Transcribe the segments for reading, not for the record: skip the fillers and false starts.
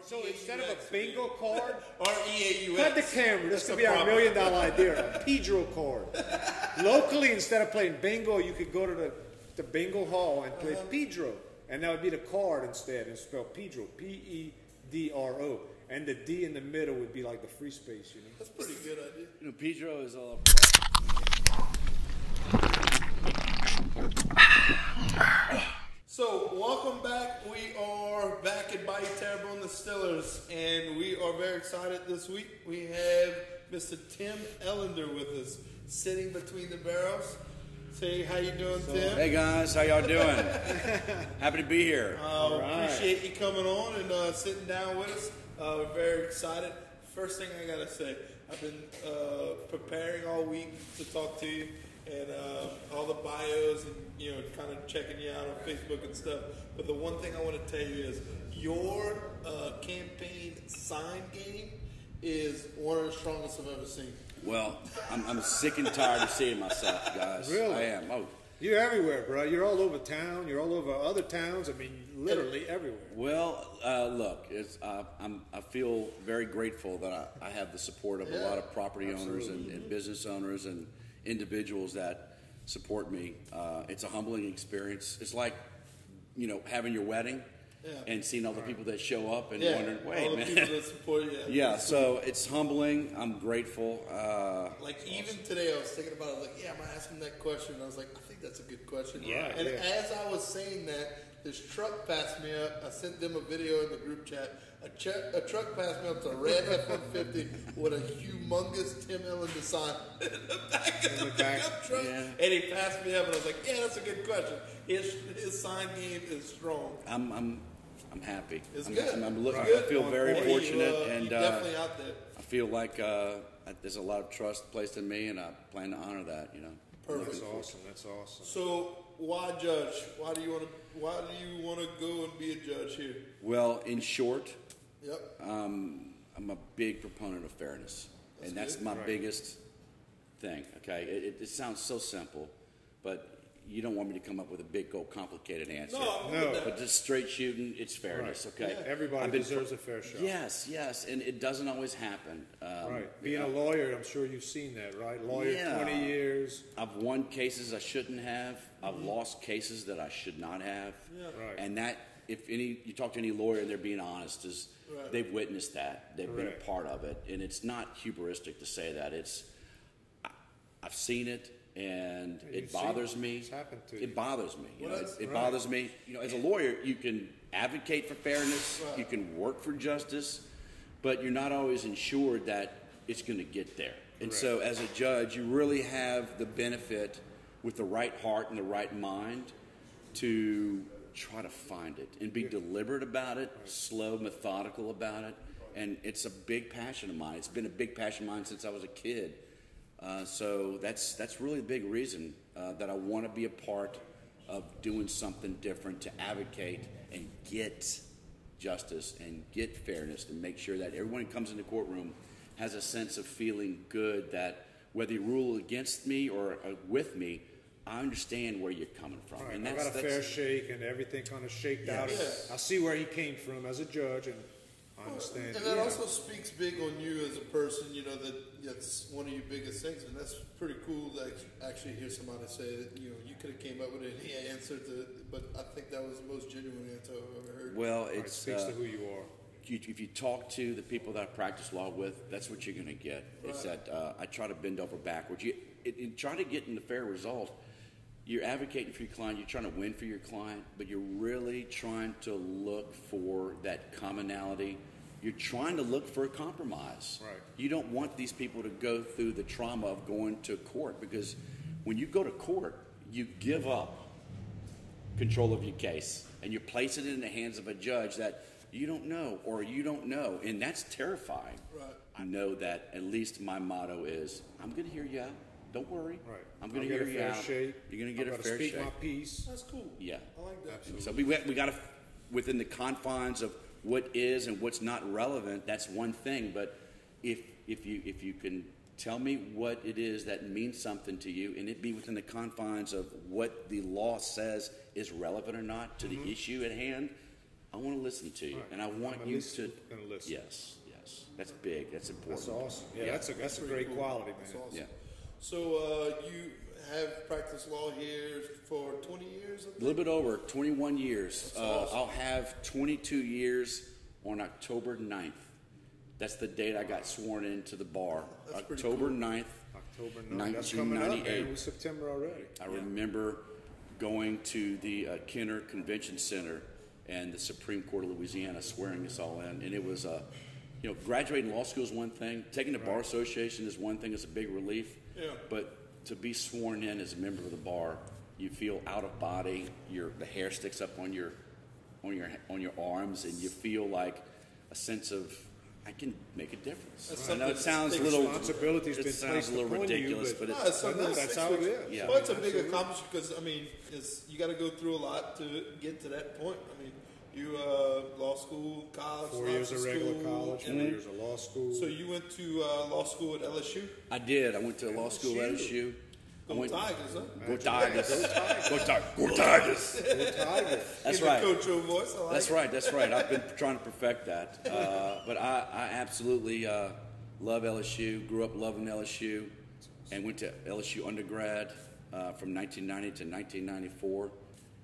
So instead of a bingo card, R-E-A-U-X. cut the camera. This could be our $1 million idea. A Pedro card. Locally, instead of playing bingo, you could go to the bingo hall and play Pedro. And that would be the card instead. And spelled Pedro. P-E-D-R-O. And the D in the middle would be like the free space, you know? That's a pretty good idea. You know, Pedro is all So, welcome back. We are back at Bayou Terrebonne Distillers, and we are very excited this week. We have Mr. Tim Ellender with us, sitting between the barrels. Say, how you doing, Tim? Hey guys, how y'all doing? Happy to be here. Appreciate you coming on and sitting down with us. We're very excited. First thing I gotta say, I've been preparing all week to talk to you, and all the bios, and kind of checking you out on Facebook and stuff. But the one thing I want to tell you is your campaign sign game is one of the strongest I've ever seen. Well, I'm sick and tired of seeing myself, guys. Really? I am. Oh. You're everywhere, bro. You're all over town. You're all over other towns. I mean, literally everywhere. Well, look, I feel very grateful that I have the support of a lot of property owners and business owners and individuals that support me. It's a humbling experience. It's like, having your wedding and seeing all the people that show up and wondering, wait, all the man. people that support you. Yeah, so it's humbling. I'm grateful. Even today, I was thinking about it. I was like, I'm going to ask him that question. And I was like, I think that's a good question. Yeah. And as I was saying that, this truck passed me up. I sent them a video in the group chat. A truck passed me up to a red F-150 with a humongous Tim Ellender sign in the back of the pickup truck. Yeah. And he passed me up, and I was like, that's a good question. His sign game is strong. I'm happy. It's I'm, good. I feel very fortunate, and you're definitely out there. I feel like there's a lot of trust placed in me, and I plan to honor that. Perfect. That's awesome. So, why judge? Why do you want to go and be a judge here? Well, in short, Yep. I'm a big proponent of fairness, and that's my biggest thing. Okay, it sounds so simple, but you don't want me to come up with a big, complicated answer. No. But just straight shooting, it's fairness. Right. Okay, Yeah. Everybody deserves a fair shot. Yes, and it doesn't always happen. Right. Being a lawyer, I'm sure you've seen that, right? Lawyer, 20 years. I've won cases I shouldn't have. I've lost cases that I should not have. Yeah. Right. And that, you talk to any lawyer and they're being honest, they've witnessed that. They've been a part of it. And it's not hubristic to say that. I've seen it, and it bothers me. It's happened to you. It bothers me. It bothers me. As a lawyer, you can advocate for fairness. You can work for justice, but you're not always ensured that it's going to get there. And so as a judge, you really have the benefit with the right heart and the right mind to try to find it and be deliberate about it, slow, methodical about it. And it's a big passion of mine. It's been a big passion of mine since I was a kid. So that's really the big reason that I want to be a part of doing something different to advocate and get justice and get fairness and make sure that everyone who comes in the courtroom has a sense of feeling good that whether you rule against me or with me, I understand where you're coming from. Right. And I got a fair shake and everything kind of shaked out. I see where he came from as a judge, and I understand. And that also speaks big on you as a person, that's one of your biggest things. And that's pretty cool to actually hear somebody say that, you could have came up with any answer but I think that was the most genuine answer I've ever heard. Well, it speaks to who you are. If you talk to the people that I practice law with, that's what you're going to get. Right. It's that I try to bend over backwards. You try to get in the fair result. You're advocating for your client. You're trying to win for your client, but you're really trying to look for that commonality. You're trying to look for a compromise. Right. You don't want these people to go through the trauma of going to court, because when you go to court, you give up control of your case and you place it in the hands of a judge that you don't know, and that's terrifying. Right. I know that at least my motto is, I'm going to hear you out. Don't worry. Right. I'm going to hear you out. Shake. You're going to get a fair shake. Speak my piece. That's cool. Yeah. I like that. Absolutely. So we got to, within the confines of what is and what's not relevant, that's one thing. But if you can tell me what it is that means something to you, and it be within the confines of what the law says is relevant or not to the issue at hand, I want to listen to you, Right. and I want I'm at you least to. gonna listen. Yes. That's big. That's important. That's awesome. Yeah, Yeah. that's a great cool. quality, man. That's awesome. Yeah. So you have practiced law here for 20 years? I A think? little bit over 21 years. awesome. I'll have 22 years on October 9th. That's the date I got sworn into the bar. That's pretty October cool. 9th. October 9th. That's coming up, man. 1998. It was September already. I remember going to the Kenner Convention Center and the Supreme Court of Louisiana swearing us all in. And it was, graduating law school is one thing. Taking the Bar Association is one thing. It's a big relief. Yeah. But to be sworn in as a member of the bar, you feel out of body. The hair sticks up on your arms, and you feel like a sense of, I can make a difference. That's I know it something sounds a big little, responsibility's it been sounds placed a little upon you, ridiculous, but- but No, it's it's, something No, that's how it is. Yeah. Well, it's a big Absolutely. accomplishment because, you got to go through a lot to get to that point. You law school, college, 4 years of regular school, college, 4 and then- years of law school. So you went to law school at LSU? I did. I went to law school at LSU. LSU. I Go went, Tigers, huh? Go Tigers. Go Tigers. Go Tigers. Go Tigers. That's In right. the Coach O voice. I like That's it. right. That's right. I've been trying to perfect that. But I absolutely love LSU. Grew up loving LSU, and went to LSU undergrad from 1990 to 1994,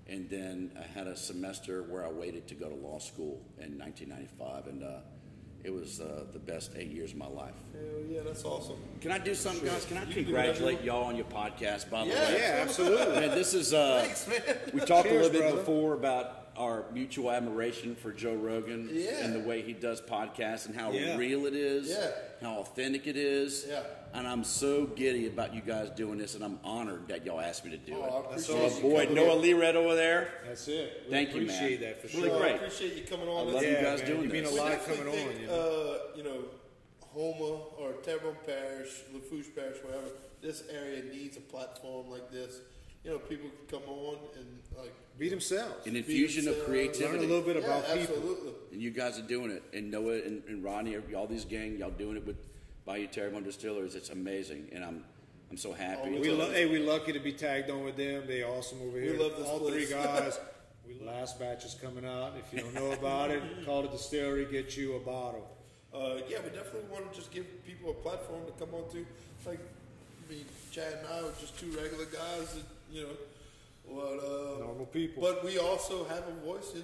and then I had a semester where I waited to go to law school in 1995, and it was the best 8 years of my life. Hell yeah, that's awesome. Can I do something, guys? Can I You can do congratulate whatever. y'all on your podcast? By the Yeah. way, Yeah, absolutely. man, this is. Thanks, man. We talked Cheers, a little bit brother. before about our mutual admiration for Joe Rogan Yeah. and the way he does podcasts and how Yeah. real it is, Yeah. how authentic it is. Yeah. And I'm so giddy about you guys doing this, and I'm honored that y'all asked me to do Oh, I it. appreciate So, you boy, coming Noah in. Lee Red over there. That's it. We Thank you, man. appreciate that for Really sure. great. I appreciate you coming on. I love you Yeah, guys man, doing you mean this. a We lot definitely coming on, think, you know. Houma or Terrebonne Parish, Lsu Parish, wherever, this area needs a platform like this. People can come on and Be themselves. An infusion of Learn a creativity. little bit about yeah, people. absolutely. And you guys are doing it. And Noah and Rodney, all these gang, y'all doing it with Bayou Terrebonne Distillers. It's amazing. And I'm so happy. Oh, We lucky to be tagged on with them. They awesome over here. love this All place. 3 guys. Last batch is coming out. If you don't know about it, call the distillery, get you a bottle. Yeah, we definitely want to just give people a platform to come on to. Chad and I are just 2 regular guys that, Normal people. But we also have a voice, we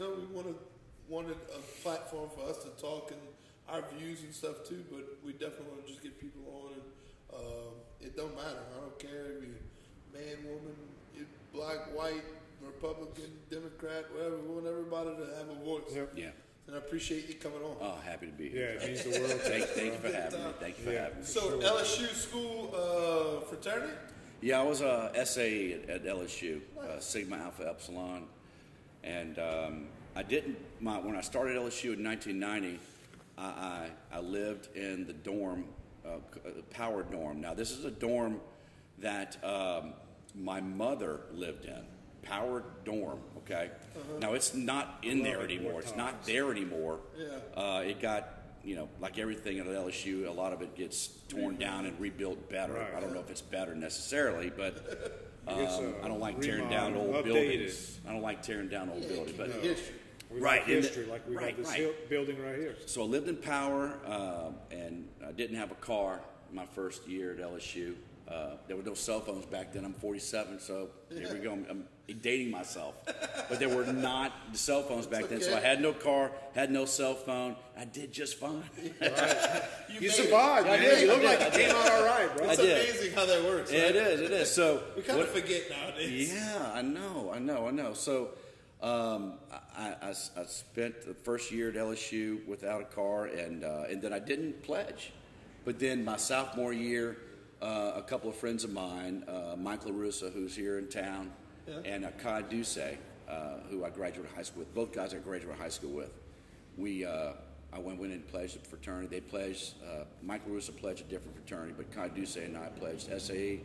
wanted a platform for us to talk and our views and stuff too, but we definitely want to just get people on and it don't matter. I don't care if you're man, woman, you're black, white, Republican, Democrat, whatever. We want everybody to have a voice. Yep. Yeah. And I appreciate you coming on. Oh, happy to be Yeah, here. it means the world. Thank you for having me. Thank you for having me. So LSU School of Fraternity? Yeah, I was a SAE at LSU, Sigma Alpha Epsilon, and I didn't. When I started LSU in 1990, I lived in the dorm, power dorm. Now this is a dorm that my mother lived in, power dorm. Okay, now it's not in there anymore. It's not there anymore. Yeah. It got. Like everything at LSU, a lot of it gets torn down and rebuilt better. Right. I don't know if it's better necessarily, but It's, I don't like tearing down remodeled, old updated. buildings. I don't like tearing down old buildings. But History. We Right, like and history, like we right, got this right. building right here. so I lived in Power, and I didn't have a car my first year at LSU. There were no cell phones back then. I'm 47, so here we go. I'm dating myself. But there were not the cell phones back then, so I had no car, had no cell phone. I did just fine. You survived, man. did, You I look did, like I you did. came out all right, bro. It's did. amazing how that works. Right? It is. So We kind of forget nowadays. Yeah, I know. So I spent the first year at LSU without a car, and then I didn't pledge. But then my sophomore year, a couple of friends of mine, Mike LaRussa, who's here in town, and Kai Duce, who I graduated high school with, both guys I graduated high school with, I went in and pledged a fraternity. They pledged, Mike LaRussa pledged a different fraternity, but Kai Duce and I pledged SAE.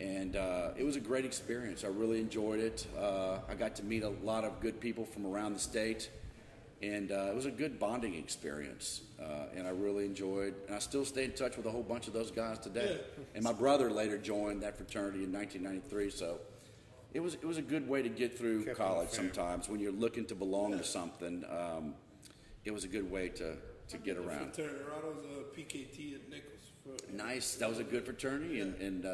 And it was a great experience. I really enjoyed it. I got to meet a lot of good people from around the state, and it was a good bonding experience. And I really enjoyed, and I still stay in touch with a whole bunch of those guys today. And my brother later joined that fraternity in 1993, so it was a good way to get through Kept college the family. sometimes when you're looking to belong to something. It was a good way to get around. Ronald's a PKT at Nichols. Nice. That was a good fraternity, and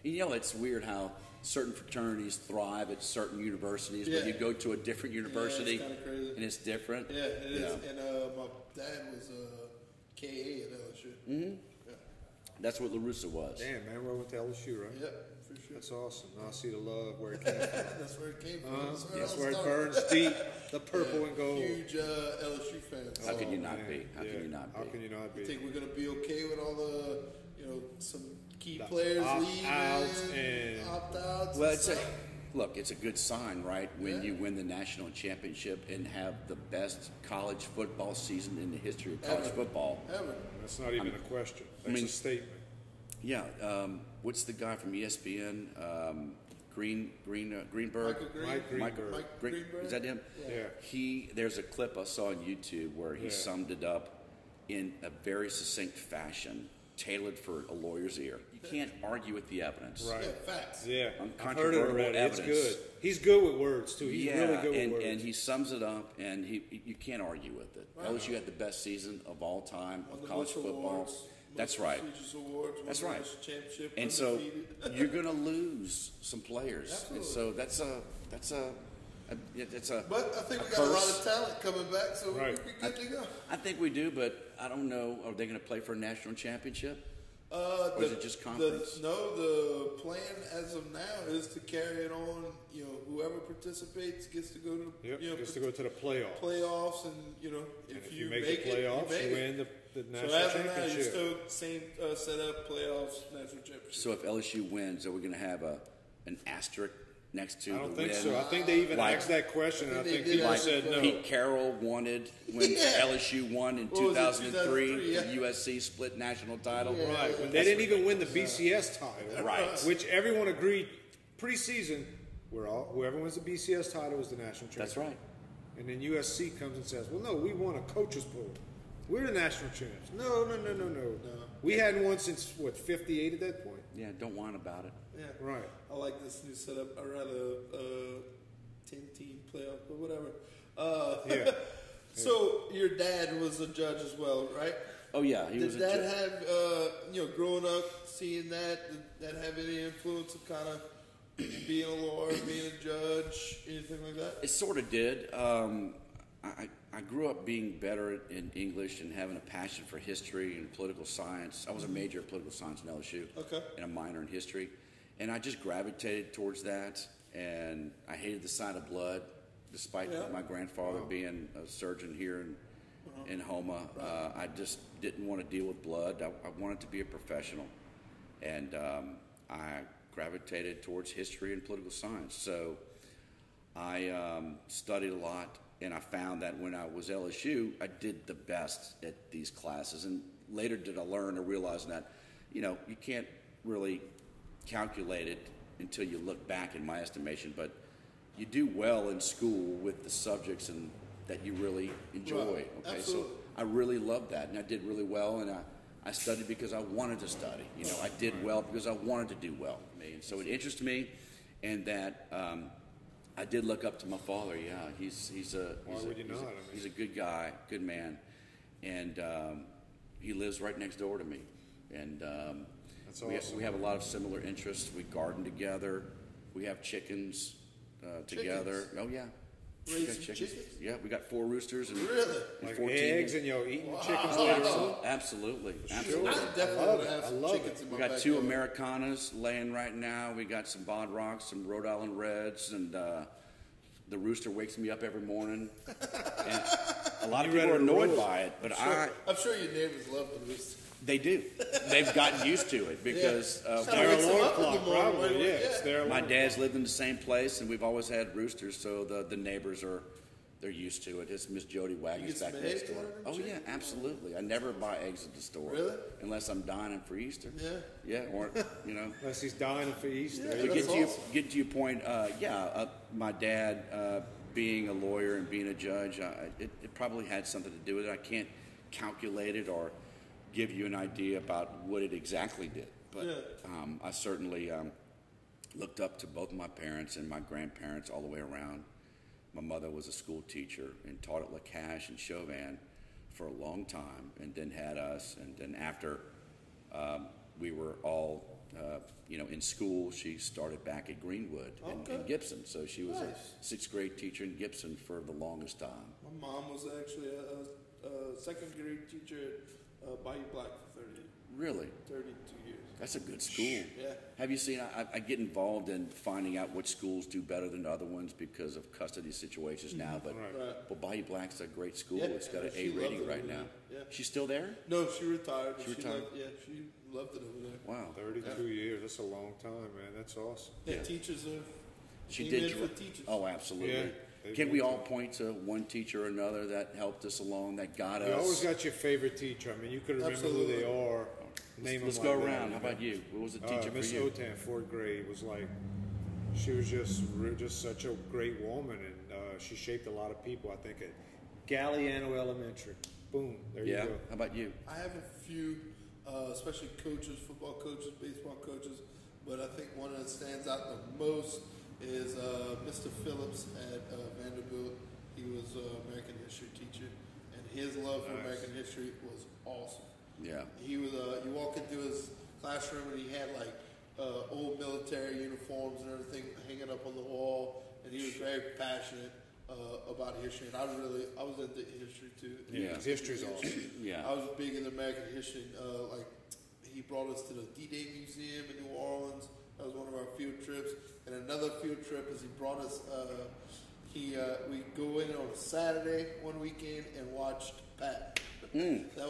you know, it's weird how certain fraternities thrive at certain universities, but you go to a different university, it's kinda crazy. and it's different. Yeah, it is. And my dad was KA at LSU. Mm-hmm. Yeah. That's what LaRussa was. Damn, man, we went to LSU, right? Yeah, for sure. That's awesome. Now I see the love where it came from. That's where it came from. That's where it burns deep. The purple and gold. Huge LSU fans. How can you not man. be? How can you not be? How can you not You be? think we're gonna be okay with all the, some key players leaving, Opt-outs and- opt-outs? Well, and stuff? it's a good sign, right? When you win the national championship and have the best college football season in the history of college football. Ever. That's not even a question. That's a statement. Yeah. What's the guy from ESPN? Greenberg. Michael Green. Mike Greenberg. Mike Green- Greenberg? Is that him? Yeah. There's a clip I saw on YouTube where he Yeah. summed it up in a very succinct fashion, tailored for a lawyer's ear. You can't argue with the evidence. Right. Yeah, facts. Yeah. I've heard it Uncontrovertible already. It's evidence. good. He's good with words, too. He's Yeah, really good and, with words. and he sums it up, and you can't argue with it. LSU had the best season of all time Won of the college most football. awards, That's most right. prestigious awards, won That's the right. national championship, And so undefeated. you're going to lose some players, Absolutely. and so that's a But I think a we got a lot curse. of talent coming back, so Right. we're good to go. I think we do, but I don't know. Are they going to play for a national championship? Or is it just conference? The plan as of now is to carry it on. Whoever participates gets to go to Gets to go to the playoffs. playoffs, and And if if you you make make the it, playoffs, you you make win it. the So national as of now, you're championship. still same setup, playoffs, national championship. So if LSU wins, are we going to have an asterisk next to I the don't think win? so. I think they even Like- asked that question, and I I think think they did people ask said that no. Pete Carroll wanted when Yeah. LSU won in What was it, 2003, 2003, yeah. the USC split national title. Yeah. Right. When they didn't even win the BCS title. Right. Which everyone agreed preseason, whoever wins the BCS title is the national champion. That's right. And then USC comes and says, well, no, we won a coach's poll. We're the national champs. No. We hadn't won since, 58 at that point? Yeah, don't whine about it. Yeah, Right. I like this new setup. I'd rather 10-team playoff, but whatever. Yeah. So your dad was a judge as well, right? Oh yeah, he was Did a that judge. have, growing up, seeing that, did that have any influence of kind of being a lawyer, being a judge, anything like that? It sort of did. I grew up being better in English and having a passion for history and political science. I was a major of political science in LSU, Okay. and a minor in history, and I just gravitated towards that. And I hated the sight of blood, despite my grandfather being a surgeon here in Houma. I just didn't want to deal with blood. I wanted to be a professional, and I gravitated towards history and political science. So I studied a lot, and I found that when I was LSU, I did the best at these classes. And later did I learn or realize that, you can't really calculate it until you look back, in my estimation. But you do well in school with the subjects and that you really enjoy. Right. Okay, Absolutely. so I really loved that, and I did really well, and I studied because I wanted to study. I did well because I wanted to do well. And so it interested me, and that I did look up to my father. Yeah, he's a good guy, good man, and he lives right next door to me, and That's we awesome. we have a lot of similar interests. We garden together. We have chickens together. Oh yeah. We got Raising chickens? Yeah, we got 4 roosters and, Really? and Like 14 eggs and eating the chickens later on. Absolutely. I Absolutely. definitely love want to it. have I some love chickens it. in We my got 2 backyard. Americanas laying right now. We got some Bod Rocks, some Rhode Island Reds, and the rooster wakes me up every morning. And a lot of You people are ready to annoyed roll? by it, but I'm sure your neighbors love the rooster. they do. They've gotten used to it because Their wakes them alarm up in the clock, morning, probably. right? Yeah, Yeah. it's their my alarm dad's lived in the same place, and we've always had roosters, so the neighbors they're used to it. It's Miss Jody Wagons get back some next eggs door. out of them, Oh yeah, absolutely. I never buy eggs at the store. Really? Unless I'm dining for Easter. Yeah. Yeah, or Unless he's dying for Easter. Yeah, To that's get to your point, my dad being a lawyer and being a judge, it probably had something to do with it. I can't calculate it or give you an idea about what it exactly did, but I certainly looked up to both my parents and my grandparents all the way around. My mother was a school teacher and taught at LaCache and Chauvin for a long time, and then had us. And then after we were all, in school, she started back at Greenwood in Gibson. So she was a 6th grade teacher in Gibson for the longest time. My mom was actually a 2nd grade teacher at Bayou Black for 32 years. That's a good school. Yeah. Have you seen, I get involved in finding out which schools do better than other ones because of custody situations now, but Bayou Black's a great school. Yeah, It's got an she A rating right over now. there. Yeah. She's still there? No, she retired. She retired? She loved it over there. Wow. 32 years. That's a long time, man. That's awesome. Yeah, teachers are. She came did. in for teachers. Oh, absolutely. Yeah, Can we all point to one teacher or another that helped us along, that got us? You always got your favorite teacher. I mean, you could remember who they are. Let's go around. How about you? What was the teacher for Miss you? Otan, 4th grade, was like, she was just such a great woman, and she shaped a lot of people. I think at Galliano Elementary. Boom, there you go. How about you? I have a few, especially coaches, football coaches, baseball coaches, but I think one that stands out the most is Mr. Phillips at Vanderbilt. He was an American history teacher, and his love for American history was awesome. Yeah. He was. You walk into his classroom and he had like old military uniforms and everything hanging up on the wall, and he was very passionate about history. And I was into history too. Yeah, history's awesome. Yeah. I was big into American history. Like he brought us to the D-Day Museum in New Orleans. That was one of our field trips. And another field trip is he brought us. We go in on a Saturday one weekend and watched Pat. That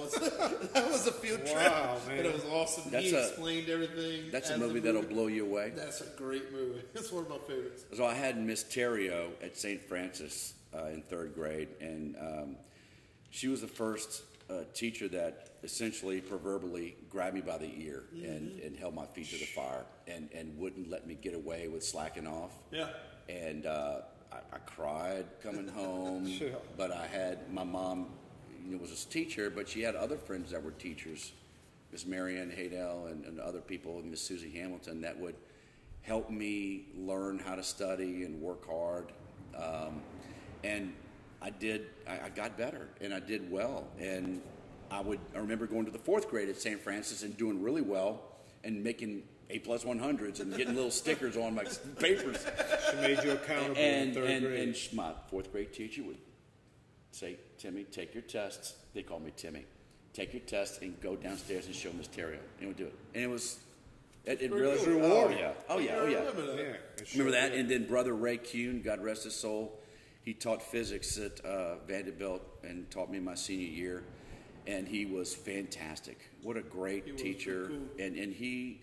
was a field trip. Wow, man. And it was awesome. He explained everything. That's a movie that'll blow you away. That's a great movie. It's one of my favorites. So I had Miss Terrio at St. Francis in 3rd grade, and she was the first teacher that essentially, proverbially, grabbed me by the ear and held my feet to the fire and wouldn't let me get away with slacking off. Yeah. And I cried coming home, but I had my mom. Was a teacher, but she had other friends that were teachers, Miss Marianne Haydell and other people, Miss Susie Hamilton, that would help me learn how to study and work hard. And I got better, and I did well. And I remember going to the 4th grade at St. Francis and doing really well and making A+100s and getting little stickers on my papers. She made you accountable in 3rd grade. And my 4th grade teacher would say, Timmy, take your tests. They called me Timmy. Take your tests and go downstairs and show Miss Terrio. And he would do it. And it was, it really was rewarding. Oh yeah. Remember that? And then Brother Ray Kuhn, God rest his soul, he taught physics at Vanderbilt and taught me my senior year. And he was fantastic. What a great teacher. Cool. And he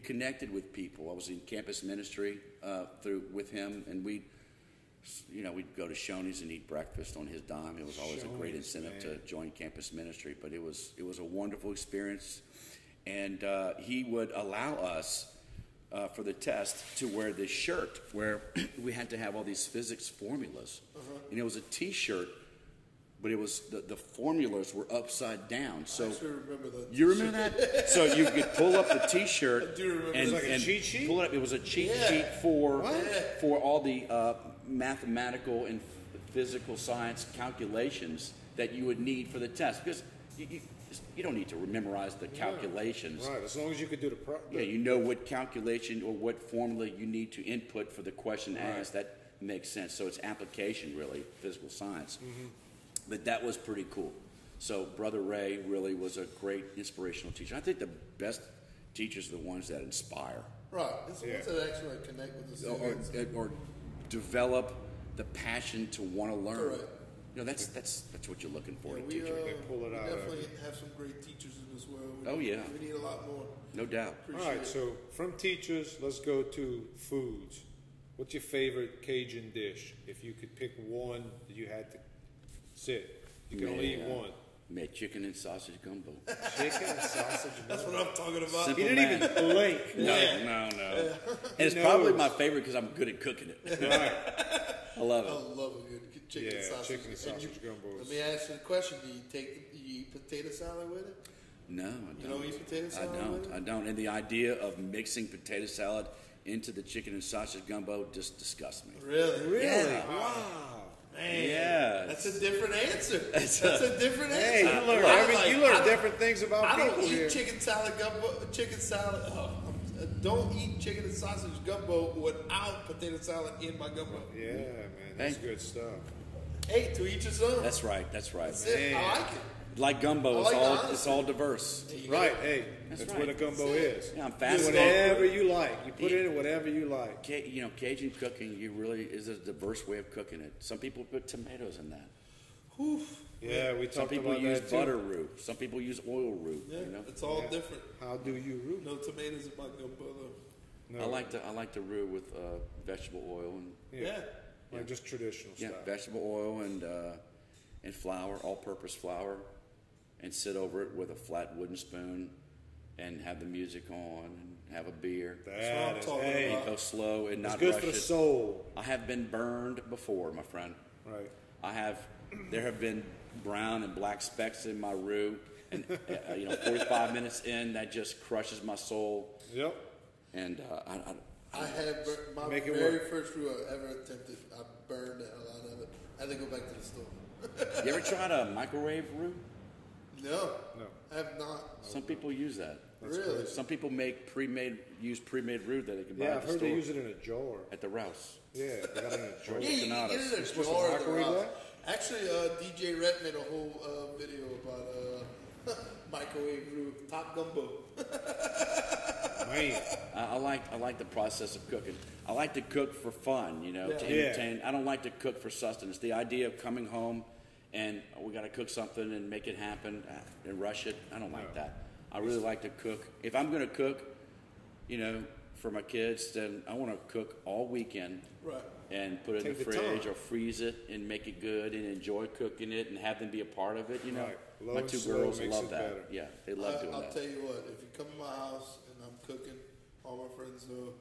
connected with people. I was in campus ministry with him, and we'd go to Shoney's and eat breakfast on his dime. It was always a great incentive to join campus ministry, but it was a wonderful experience. And he would allow us for the test to wear this shirt where we had to have all these physics formulas. And it was a T-shirt, but it was the formulas were upside down. So I sure remember that. You remember that? So you could pull up the T-shirt I do remember. and, like a cheat sheet? Pull it up. It was a cheat sheet for all the mathematical and physical science calculations that you would need for the test, because you don't need to memorize the calculations. Right, as long as you could do the you know what calculation or what formula you need to input for the question asked. That makes sense. So it's application, really, physical science. But that was pretty cool. So Brother Ray really was a great inspirational teacher. I think the best teachers are the ones that inspire. Right. It's the ones that actually connect with the students. Or develop the passion to want to learn. Correct. That's what you're looking for in a We teacher. pull it out definitely have some great teachers in this world. Oh, yeah. We need a lot more. No doubt. All right, so from teachers, let's go to foods. What's your favorite Cajun dish? If you could pick one that you had to sit, you can only eat one. Made chicken and sausage gumbo. Chicken and sausage. That's what I'm talking about. Simple He didn't man. even blink. No. And it's probably my favorite because I'm good at cooking it. Right. I love I it. love a good chicken and sausage. Chicken and sausage gumbo. Let me ask you a question. Do you eat potato salad with it? No, I don't. You don't eat potato salad with it? I don't. And the idea of mixing potato salad into the chicken and sausage gumbo just disgusts me. Really? Yeah. Wow. Man, Yeah. that's a different answer. That's a different answer. Hey, you learn different things about I people don't eat here. chicken salad gumbo. Don't eat chicken and sausage gumbo without potato salad in my gumbo. Yeah, man, that's good stuff. Hey, to each his own. That's right. That's right. That's it. I like it. Like gumbo, it's all diverse. Right, hey, that's right. what a gumbo is. Yeah, I'm fascinated. Whatever you like, you put it in whatever you like. Cajun cooking, is a diverse way of cooking it. Some people put tomatoes in that. Whew. Yeah, we Some talked people about use that too. butter roux. Some people use oil roux. Yeah, You know, it's all different. How do you root? No tomatoes in my gumbo though. No. I like to roux with vegetable oil and Yeah. Like just traditional stuff. vegetable oil and flour, all-purpose flour, and sit over it with a flat wooden spoon, and have the music on and have a beer. That is, talking And go slow and it's not good rush for the it. soul. I have been burned before, my friend. Right. There have been brown and black specks in my roux, and 45 minutes in, that just crushes my soul. Yep. And I had my Make it very work. first roux I ever attempted. I burned the hell out of it. I had to go back to the store. you ever tried a microwave roux? No, No. I have not. Some people use that. Really? Some people use pre-made roux that they can buy Yeah, at I've the heard store. they use it in a jar. At the Rouse. Yeah, they got it in a jar. Yeah, you can get it in a supposed to jar. at the microwave Rouse. that? Actually, DJ Rhett made a whole video about microwave roux, top gumbo. Man. I like the process of cooking. I like to cook for fun, to Yeah. entertain. I don't like to cook for sustenance. The idea of coming home and we got to cook something and make it happen and rush it, I don't like that. I really like to cook. If I'm going to cook, for my kids, then I want to cook all weekend. Right. And put it in Take the the fridge time. or freeze it and make it good and enjoy cooking it and have them be a part of it. Right. Low My and two slow girls makes love it that. better. Yeah, they love doing I'll that. tell you what, if you come to my house and I'm cooking, all my friends know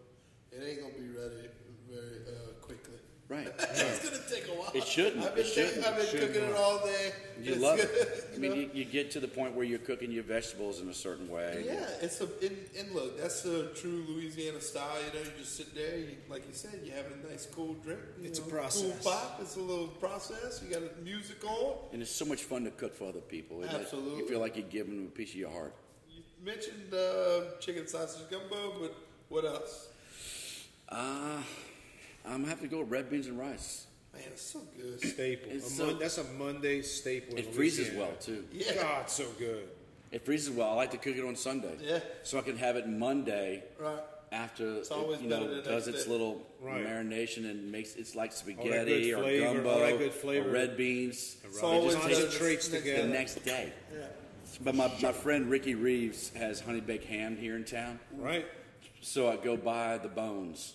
it ain't gonna be ready very quickly. Right. It's gonna take a while. It shouldn't. I've been, It shouldn't. I've been cooking it all day. You It's love good, it. I know? mean, you get to the point where you're cooking your vegetables in a certain way. Yeah, it's and look, that's a true Louisiana style. You just sit there, like you said, you have a nice cool drink. It's a Cool process. pop. It's a little process. You got music on. And it's so much fun to cook for other people. Isn't it? Absolutely. You feel like you're giving them a piece of your heart. You mentioned chicken sausage gumbo, but what else? I'm going to have to go with red beans and rice. Man, it's so good. Staple. That's a Monday staple. It in freezes Louisiana. well, too. Yeah. God, so good. It freezes well. I like to cook it on Sunday. Yeah. So I can have it Monday Right. after It's always it better the does next its day. little Right. marination and makes it's like good spaghetti or flavor, gumbo all that good flavor. or red beans. It's always just better concentrates the next together. The day. next day. Yeah. But my friend Ricky Reeves has honey baked ham here in town. Right? So I go buy the bones.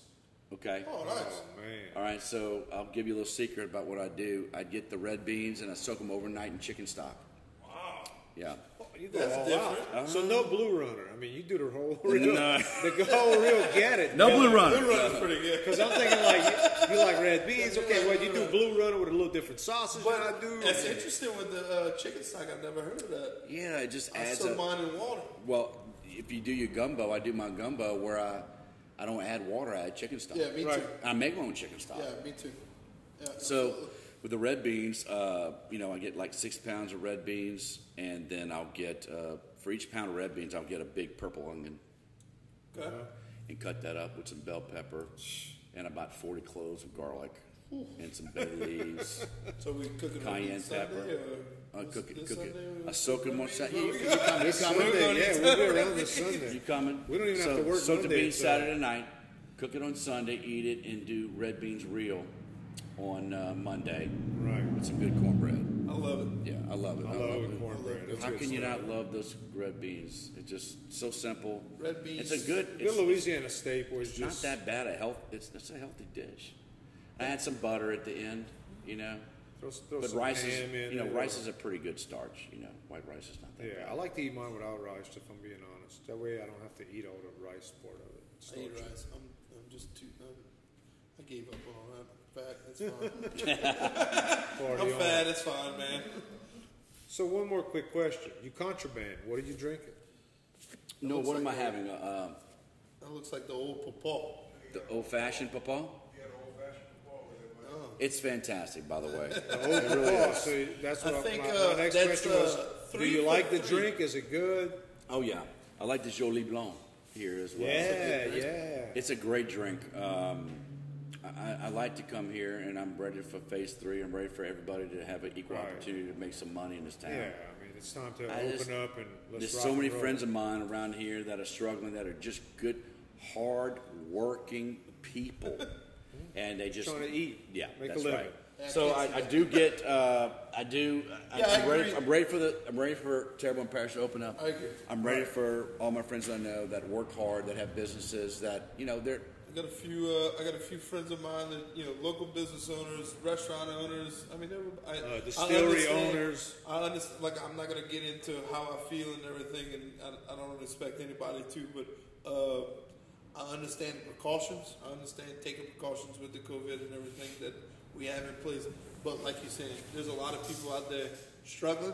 Okay. Oh, nice. Oh, man. All right. So I'll give you a little secret about what I do. I get the red beans and I soak them overnight in chicken stock. Wow. Yeah. You go That's all different. out. So no Blue Runner. I mean, you do the whole No. real, the whole real get it. No Blue Runner. Blue Runner's pretty good. Because I'm thinking like you like red beans. Okay, well you do Blue Runner with a little different sausage than I But do. that's interesting with the chicken stock. I've never heard of that. Yeah. It just I adds soak up. mine in water. Well, if you do your gumbo, I do my gumbo where I don't add water. I add chicken stock. Yeah, me Right. too. I make my own chicken stock. Yeah, me too. Yeah, So absolutely. with the red beans, I get like 6 pounds of red beans, and then I'll get for each pound of red beans, I'll get a big purple onion Okay. and cut that up with some bell pepper and about 40 cloves of garlic and some bay leaves. So we cooking Cayenne on Sunday, pepper. or I cook it. this Cook it. Sunday, or I soak it one Sunday? Saturday. You This coming? Sunday, yeah, we'll be around this Sunday. You coming? We don't even have to work Soak the Monday, beans so- Saturday night, cook it on Sunday, eat it, and do red beans real on Monday Right. with some good cornbread. I love it. Yeah, I love it. I love it. Cornbread. That's How good can you stuff. not love those red beans? It's just so simple. Red beans. It's a good. Good It's Louisiana staple is not just that bad. It's a healthy dish. I had some butter at the end, throw But some rice ham in is, there. rice is a pretty good starch. White rice is not that Yeah, I like to eat mine without rice, if I'm being honest. That way I don't have to eat all the rice part of it. I eat Starch. rice. I'm just too. I gave up on that. I'm fat. It's fine. Party I'm on. fat. It's fine, man. So one more quick question. You contraband. What are you drinking? No, looks what am I like having? That looks like the old pawpaw. The old-fashioned papa? Yeah, the old-fashioned football with it. It's fantastic, by the way. It really is. So that's what I think, my next that's, question was. Do 3 you for like the 3. drink? Is it good? Oh, yeah. I like the Jolie Blanc here as well. Yeah. It's a great drink. I like to come here, and I'm ready for phase 3. I'm ready for everybody to have an equal Right. opportunity to make some money in this town. Yeah, I mean, it's time to I open just- up and let's There's rock so and many roll. friends of mine around here that are struggling, that are just good, hard-working people, and they just Trying to eat, Yeah, make a that's living. right. Yeah, I So can't I see do get Yeah, I agree. I'm ready for Terrible and Parish to open up. I agree. I'm ready for all my friends I know that work hard, that have businesses, that they're I got a few friends of mine that local business owners, restaurant owners. I mean, Distillery I owners. I understand. Like, I'm not gonna get into how I feel and everything, and I don't expect anybody to. But I understand the precautions. I understand taking precautions with the COVID and everything that we have in place. But like you're saying, there's a lot of people out there struggling.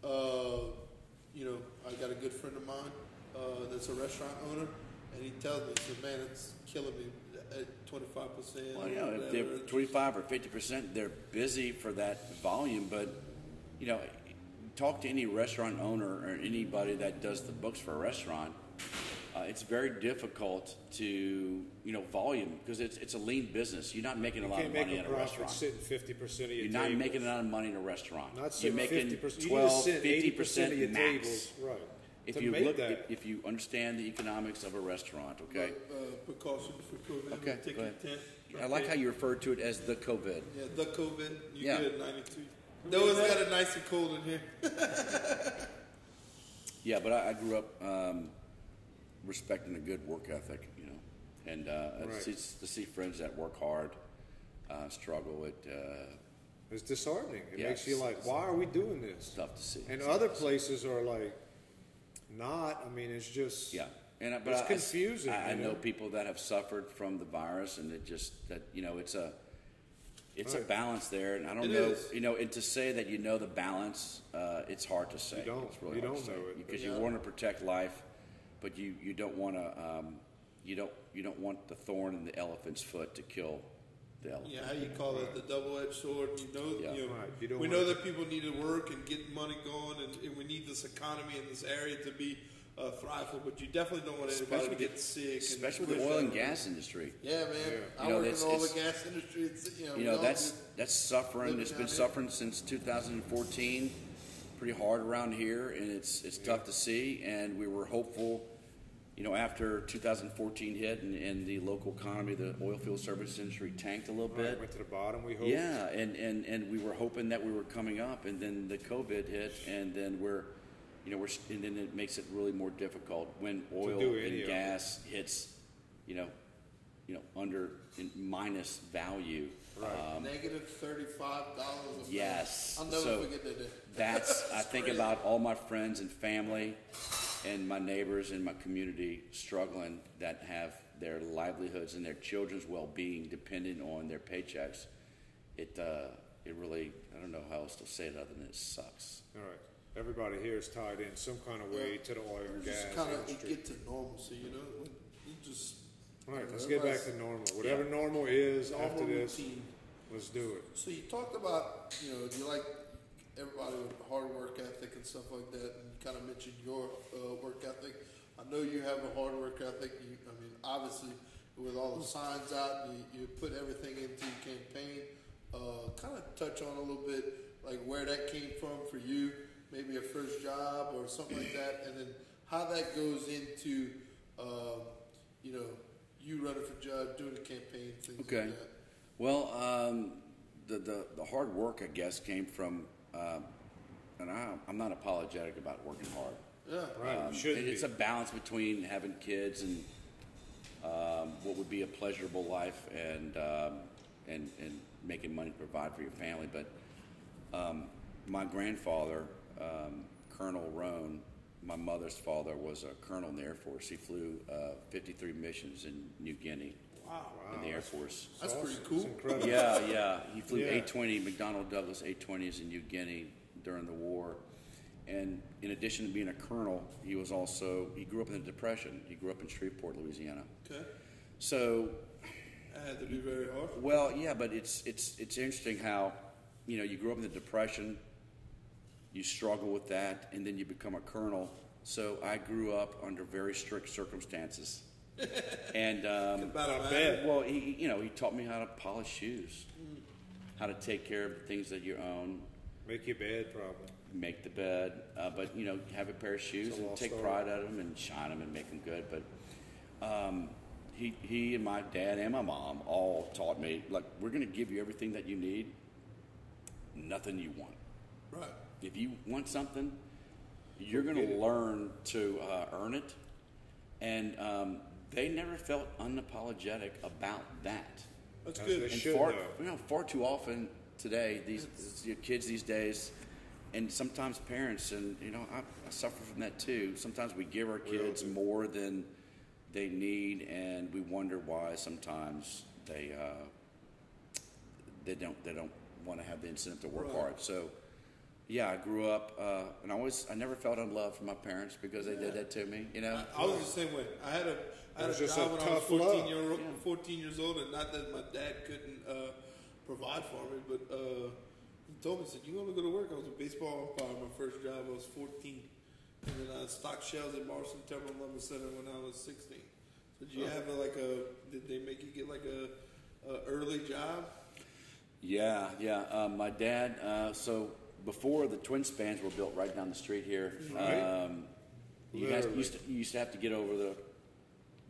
I got a good friend of mine that's a restaurant owner. And he tells me, he said, man, it's killing me at 25%. Well, if they're 25 or 50%, they're busy for that volume. But, talk to any restaurant owner or anybody that does the books for a restaurant. It's very difficult to, volume, because it's a lean business. You're not making a lot of money in a restaurant. Sitting 50% of your You're tables. not making a lot of money in a restaurant. Not You're sitting making 50%. 12, you just sit 80% of your 50% max. tables. Right. If to you make look, that. if you understand the economics of a restaurant, okay? Precautions for COVID. Okay, Take go your ahead. tent. I like how you refer to it as the COVID. Yeah, the COVID. You Yeah. good, 92. No, it's got it nice and cold in here. Yeah, but I grew up respecting a good work ethic, and Right. to see friends that work hard struggle. It's disheartening. It Yeah, makes you like, why are we doing this? It's tough to see. And other places are like, not. I mean, it's just. Yeah, but It's confusing. I know people that have suffered from the virus, and it's a Right. balance there, and I don't It know, is. and to say that the balance, it's hard to say. You don't. It's really You hard don't to say, know it. because Yeah. you want to protect life, but you don't want to. You don't want the thorn in the elephant's foot to kill the elephant. Yeah, how you call it, the double-edged sword. Yeah. Right. You don't We want know that people need to work and get money going, and we need this economy in this area to be thriveful. But you definitely don't want anybody to get sick. Especially with the oil and gas industry. Yeah, man. Yeah. I work in the oil and gas industry. It's, we all That's do- suffering. living It's been down here. suffering since 2014, pretty hard around here, and it's tough to see. And we were hopeful, after 2014 hit and the local economy, the oil field service industry tanked a little Right, bit. went to the bottom. We hope. Yeah, and we were hoping that we were coming up, and then the COVID hit, and then and then it makes it really more difficult when oil do any and of gas hits, under minus value. Right. negative $35 a Yes. I'll never So forget that day. I think about all my friends and family and my neighbors in my community struggling, that have their livelihoods and their children's well-being dependent on their paychecks. It really, I don't know how else to say it other than it sucks. All right. Everybody here is tied in some kind of way to the oil and gas Just kind of industry. get to normalcy, when you just. All right, let's get back to normal. Whatever normal is after this, routine. let's do it. So you talked about, you like everybody with hard work ethic and stuff like that, and you kind of mentioned your work ethic. I know you have a hard work ethic. Obviously, with all the signs out, you put everything into your campaign. Kind of touch on a little bit, like where that came from for you, maybe a first job or something like that, and then how that goes into, you running for judge, doing the campaign, things Okay. like that. Well, the hard work, I guess, came from, and I'm not apologetic about working hard. Yeah. Right. Shouldn't It's be. a balance between having kids and what would be a pleasurable life and making money to provide for your family. But my grandfather, Colonel Roan, my mother's father, was a colonel in the Air Force. He flew 53 missions in New Guinea in the Air Force. That's Awesome. pretty cool. It's incredible. Yeah. He flew Yeah. 820 McDonnell Douglas 820s in New Guinea during the war. And in addition to being a colonel, he grew up in the Depression. He grew up in Shreveport, Louisiana. Okay. So That had to be very hard. well, yeah, but it's interesting how, you grow up in the Depression, you struggle with that, and then you become a colonel. So I grew up under very strict circumstances, and About a well, he taught me how to polish shoes, how to take care of the things that you own, Make your bed, probably. make the bed, but have a pair of shoes It's a and lost take art. pride out of them and shine them and make them good. But he and my dad and my mom all taught me, like, we're going to give you everything that you need, nothing you want. Right. If you want something, you're going to learn to earn it, and they never felt unapologetic about that. That's As good. they And should, though. far too often today, these kids these days, and sometimes parents, and I suffer from that too. Sometimes we give our kids more than they need, and we wonder why sometimes they don't want to have the incentive to work hard. So, yeah, I grew up, and I never felt unloved from my parents because they did that to me. I was the same way. I had a was just job a when I was tough love. 14 years old, and not that my dad couldn't provide for me, but he told me, he said, "You want to go to work?" I was a baseball umpire. My first job, I was 14, and then I stocked shelves at Marston Terminal Lumber Center when I was 16. So did you have did they make you get like a early job? Yeah. My dad. So before the twin spans were built right down the street here, you used to have to get over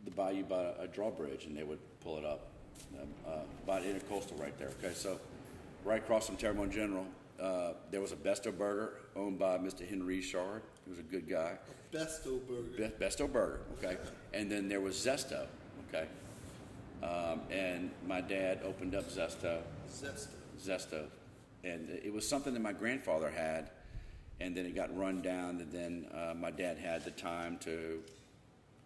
the bayou by a drawbridge, and they would pull it up by Intercoastal right there. Okay, so right across from Terrebonne General, there was a Besto Burger owned by Mr. Henry Richard. He was a good guy. Besto Burger. Besto Burger, okay. And then there was Zesto, okay. And my dad opened up Zesto. And it was something that my grandfather had, and then it got run down, and then my dad had the time to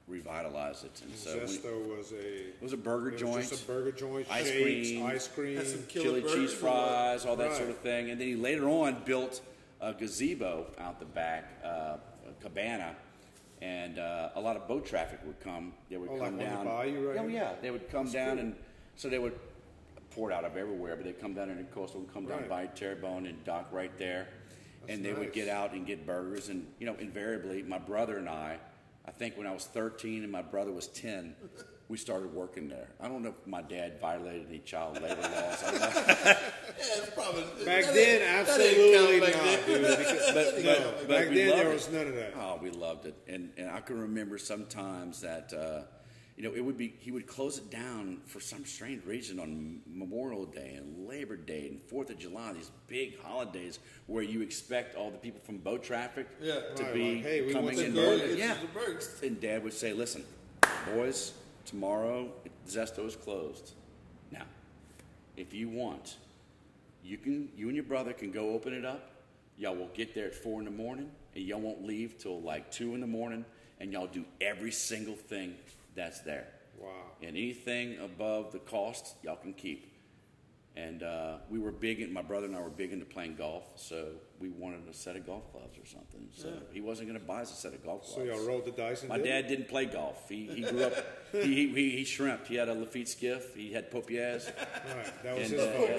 revitalize it. And so it was a burger joint, Just a burger joint, ice shakes, cream, ice cream. Had some killer chili burgers cheese fries, all that Right. sort of thing. And then he later on built a gazebo out the back, a cabana, and a lot of boat traffic would come. They would Oh, come like on down. the bayou right Oh here? yeah, they would come down, and so they would pour it out of everywhere. But they'd come down in the coastal and come down Right. by Terrebonne and dock right there, and they would nice. get out and get burgers. And invariably, my brother and I think when I was 13 and my brother was 10, we started working there. I don't know if my dad violated any child labor laws. I don't know. Yeah, it's probably Back that then, ain't- that absolutely ain't count back not, then. dude. Because, but back we then, loved there it. was none of that. Oh, we loved it, and I can remember sometimes that it would be he would close it down for some strange reason on Memorial Day and Labor Day and 4th of July, these big holidays where you expect all the people from boat traffic Yeah. to Right, be like, hey, we coming want in. some burgers. Yeah, The burgers. and Dad would say, "Listen, boys, tomorrow Zesto is closed. Now, if you want, you and your brother can go open it up. Y'all will get there at 4 in the morning, and y'all won't leave till like 2 in the morning, and y'all do every single thing that's there. Wow. And anything above the cost, y'all can keep." And we were my brother and I were big into playing golf, so we wanted a set of golf clubs or something. So he wasn't going to buy us a set of golf clubs. So y'all rolled the dice and My did dad didn't play golf. He grew up, he shrimped. He had a Lafitte skiff. He had Popiers. it? Right. That was And, his fault.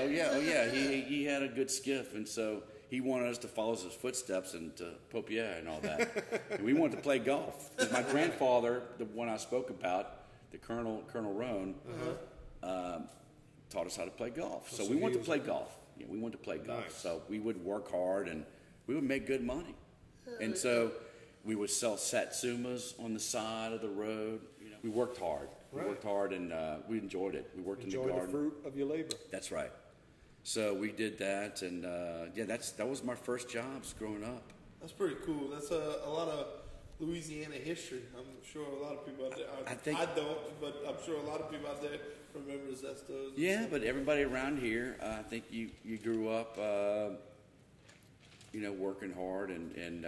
oh yeah. He had a good skiff, and so he wanted us to follow his footsteps and to Popier and all that. And we wanted to play golf. 'Cause my grandfather, the one I spoke about, the Colonel Roan, taught us how to play golf. So we wanted to play golf. Yeah, we wanted to play golf. Nice. So we would work hard and we would make good money. And so we would sell satsumas on the side of the road. We worked hard. We Right. worked hard, and we enjoyed it. We worked in Enjoy the the garden. fruit of your labor. That's right. So we did that, and that was my first jobs growing up. That's pretty cool. That's a lot of Louisiana history. I'm sure a lot of people out there. I don't, but I'm sure a lot of people out there remember Zestos. Yeah, but everybody around here, I think you grew up, working hard, and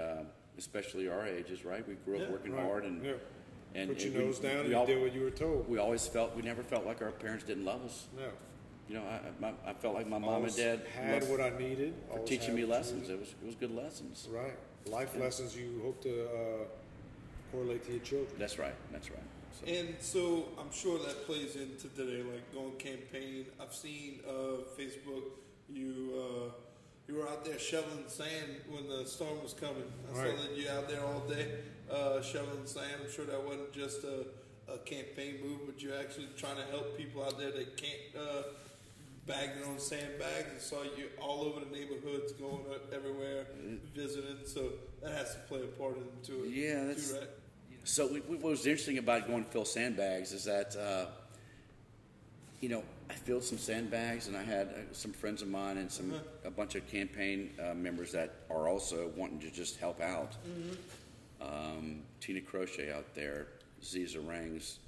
especially our ages, right? We grew up Yeah. working Right. hard, and Put your we- nose down we and all- did what you were told. We never felt like our parents didn't love us. No. I felt like my mom and Always dad had loved what I needed. for always teaching had me what you lessons. needed. It was good lessons. Right. Life lessons you hope to correlate to your children. That's right. And so I'm sure that plays into today, like going campaign. I've seen Facebook. You were out there shoveling sand when the storm was coming. I saw that you out there all day shoveling sand. I'm sure that wasn't just a campaign move, but you're actually trying to help people out there that can't bag their own sandbags. I saw you all over the neighborhoods, going everywhere, visiting. So that has to play a part into it. Yeah, that's too, right? So what was interesting about going to fill sandbags is that, I filled some sandbags, and I had some friends of mine and a bunch of campaign members that are also wanting to just help out. Tina Crochet out there, Ziza Rang's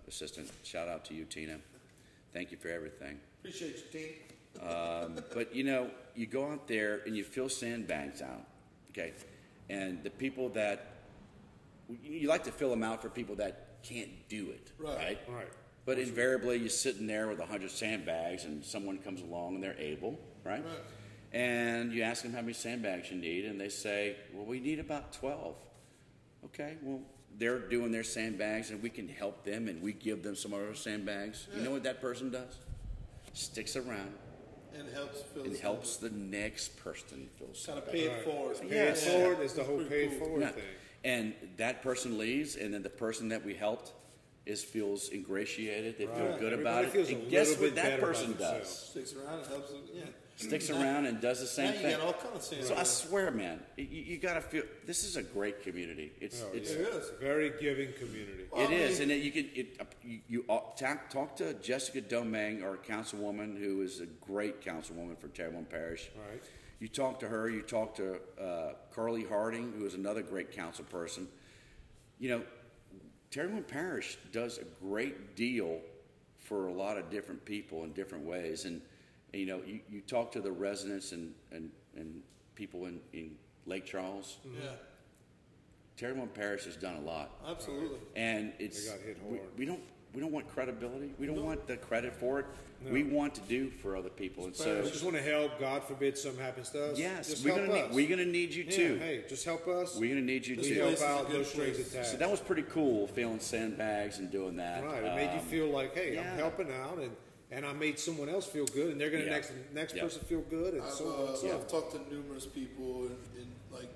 assistant. Shout out to you, Tina. Thank you for everything. Appreciate you, Tina. But you go out there and you fill sandbags out, okay? And the people that you like to fill them out for people that can't do it, right? Right. But invariably, you're sitting there with 100 sandbags, and someone comes along and they're able, right? And you ask them how many sandbags you need, and they say, well, we need about 12. Okay, well, they're doing their sandbags, and we can help them, and we give them some of our sandbags. You know what that person does? Sticks around. And helps fill. It helps the next person fill Kind of sandbags. pay it forward. Pay it forward is the whole pay it forward Yeah. thing. And that person leaves, and then the person that we helped feels ingratiated. They feel good about Everybody feels it. a And guess little what bit that better person about does? Sticks around and helps. Sticks around and does the same Now thing. you got all kinds of sand. So I swear, man, you got to feel this is a great community. It's It is. Very giving community. it is, and you talk to Jessica Domingue, our councilwoman, who is a great councilwoman for Terrebonne Parish. Right. You talk to her. You talk to Carly Harding, who is another great council person. Terrebonne Parish does a great deal for a lot of different people in different ways, and you talk to the residents and people in Lake Charles. Yeah, Terrebonne Parish has done a lot, absolutely. and it's They got hit hard. we don't want credibility. We don't want the credit for it. No. We want to do for other people, and so we just want to help. God forbid something happens to us. yes, just we're help us. we're gonna need you too. Hey, just help us. We're gonna need you we too. help out, no strings attached. So that was pretty cool, feeling sandbags and doing that. Right, it made you feel like, hey, yeah. I'm helping out, and I made someone else feel good, and they're going to next person feel good, and so on and so on. I've talked to numerous people and like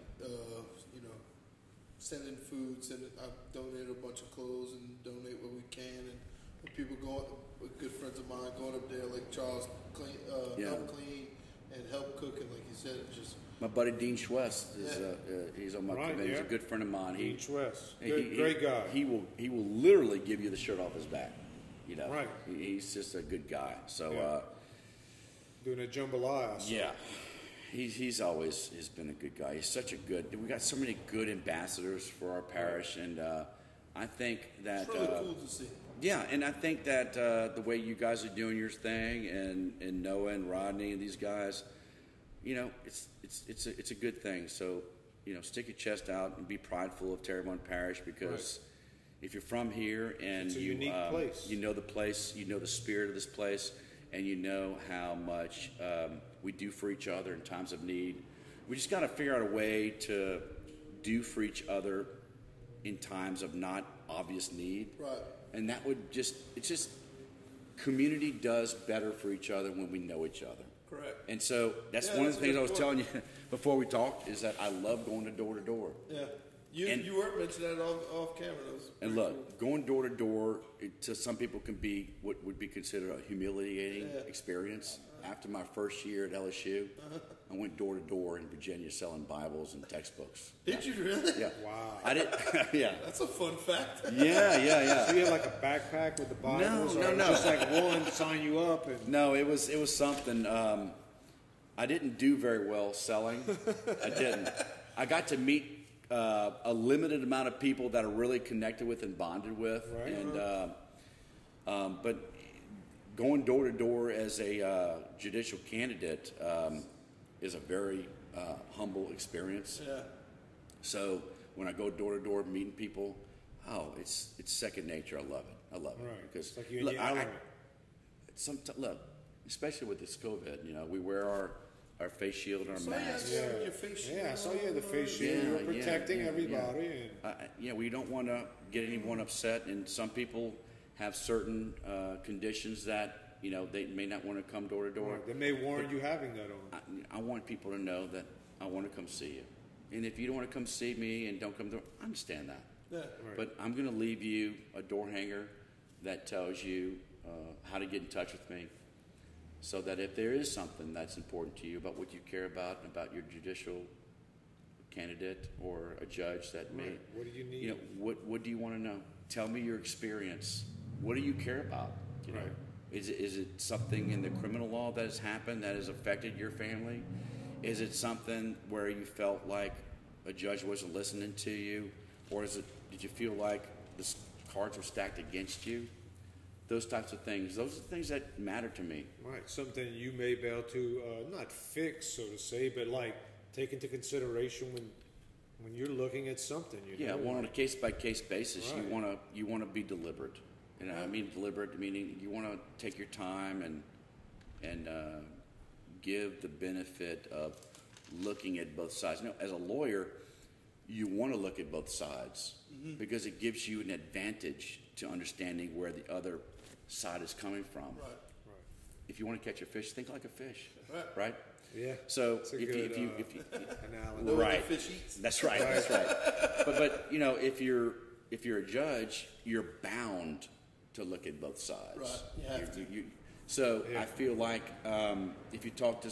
sending food. I've donated a bunch of clothes and donate what we can, and people going, good friends of mine going up there like Charles, help clean and help cooking, like you said. It's just my buddy Dean Schwest is he's on my committee. He's a good friend of mine. Dean Schwest, Great guy. He will literally give you the shirt off his back. Right. He's just a good guy. So doing a jambalaya. So. yeah, he's always has been a good guy. He's such a good. We got so many good ambassadors for our parish, and I think that it's really cool to see. Yeah, and I think that the way you guys are doing your thing, and Noah and Rodney and these guys, it's a good thing. So stick your chest out and be prideful of Terrebonne Parish, because if you're from here and it's a unique place. You know the place, you know the spirit of this place, and you know how much we do for each other in times of need. We just got to figure out a way to do for each other in times of not obvious need. Right. And that would it's just community does better for each other when we know each other. Correct. And so that's one of the things I was telling you before we talked, is that I love going to door to door. Yeah. You weren't mentioning that off camera. And look, going door to door to some people can be what would be considered a humiliating experience. After my first year at LSU, I went door to door in Virginia selling Bibles and textbooks. Did you really? Yeah. Wow. I did. Yeah. That's a fun fact. Yeah. So you had like a backpack with the Bibles? No. Just like one to sign you up? And... No, it was something. I didn't do very well selling. I didn't. I got to meet a limited amount of people that I really connected with and bonded with, but going door to door as a judicial candidate is a very humble experience. Yeah. So when I go door to door meeting people, it's second nature. I love it. Right. Because It's like you're in your element. look, especially with this COVID, we wear our face shield and our mask. Yeah, your face shield. Yeah, I saw you had the face shield. Yeah, You were protecting everybody. And we don't want to get anyone upset, and some people have certain conditions that they may not want to come door to door. Right. They may warrant you having that on. I want people to know that I want to come see you, and if you don't want to come see me and don't come door, I understand that. Yeah. Right. But I'm going to leave you a door hanger that tells you how to get in touch with me, so that if there is something that's important to you about what you care about your judicial candidate or a judge that may, What do you need? what do you want to know? Tell me your experience. What do you care about? Right. Is it something in the criminal law that has happened that has affected your family? Is it something where you felt like a judge wasn't listening to you, or did you feel like the cards were stacked against you? Those types of things. Those are the things that matter to me. Right, something you may be able to not fix, so to say, but like take into consideration when you're looking at something. Well, on a case by case basis, Right. you want to be deliberate. And I mean deliberate, meaning you want to take your time and give the benefit of looking at both sides. As a lawyer, you want to look at both sides because it gives you an advantage to understanding where the other side is coming from. Right. If you want to catch a fish, think like a fish, Right. right? Yeah. So That's a if good, you analogy. Know what right, the fish eats. that's right, that's right. But if you're a judge, you're bound to look at both sides. Right. You have to. So I feel like if you talk to